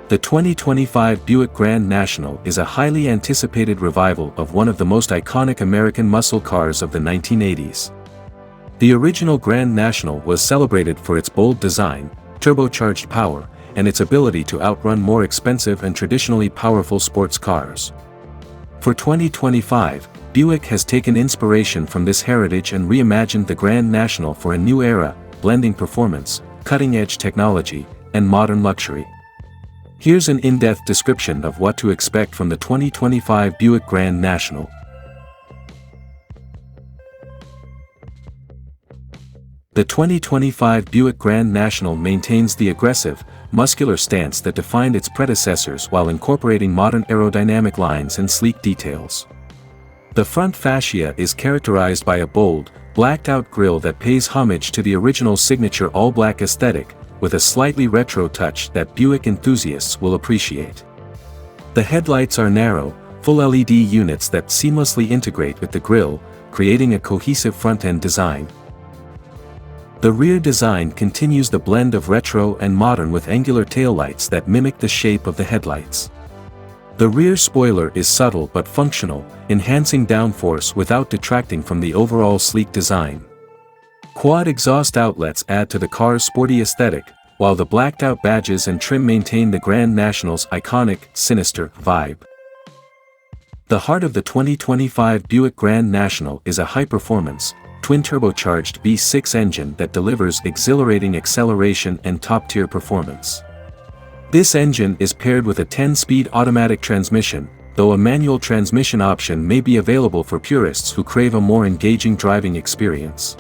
The 2025 Buick Grand National is a highly anticipated revival of one of the most iconic American muscle cars of the 1980s. The original Grand National was celebrated for its bold design, turbocharged power, and its ability to outrun more expensive and traditionally powerful sports cars. For 2025, Buick has taken inspiration from this heritage and reimagined the Grand National for a new era, blending performance, cutting-edge technology, and modern luxury. Here's an in-depth description of what to expect from the 2025 Buick Grand National. The 2025 Buick Grand National maintains the aggressive, muscular stance that defined its predecessors while incorporating modern aerodynamic lines and sleek details. The front fascia is characterized by a bold, blacked-out grille that pays homage to the original signature all-black aesthetic, with a slightly retro touch that Buick enthusiasts will appreciate. The headlights are narrow, full LED units that seamlessly integrate with the grille, creating a cohesive front-end design. The rear design continues the blend of retro and modern with angular taillights that mimic the shape of the headlights. The rear spoiler is subtle but functional, enhancing downforce without detracting from the overall sleek design. Quad exhaust outlets add to the car's sporty aesthetic, while the blacked-out badges and trim maintain the Grand National's iconic, sinister vibe. The heart of the 2025 Buick Grand National is a high-performance, twin-turbocharged V6 engine that delivers exhilarating acceleration and top-tier performance. This engine is paired with a 10-speed automatic transmission, though a manual transmission option may be available for purists who crave a more engaging driving experience.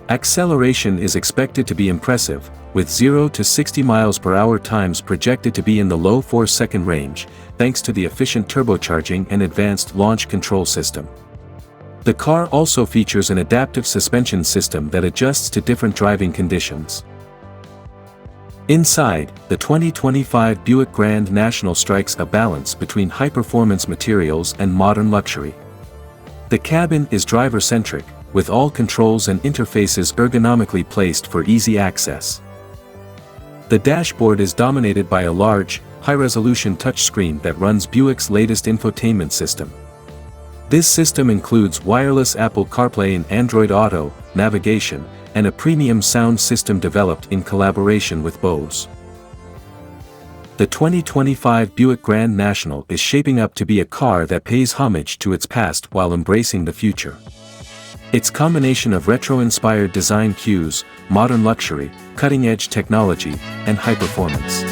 Acceleration is expected to be impressive, with 0 to 60 miles per hour times projected to be in the low 4-second range, thanks to the efficient turbocharging and advanced launch control system. The car also features an adaptive suspension system that adjusts to different driving conditions. Inside, the 2025 Buick Grand National strikes a balance between high-performance materials and modern luxury. The cabin is driver-centric, with all controls and interfaces ergonomically placed for easy access. The dashboard is dominated by a large, high-resolution touchscreen that runs Buick's latest infotainment system. This system includes wireless Apple CarPlay and Android Auto, navigation, and a premium sound system developed in collaboration with Bose. The 2025 Buick Grand National is shaping up to be a car that pays homage to its past while embracing the future. Its combination of retro-inspired design cues, modern luxury, cutting-edge technology, and high performance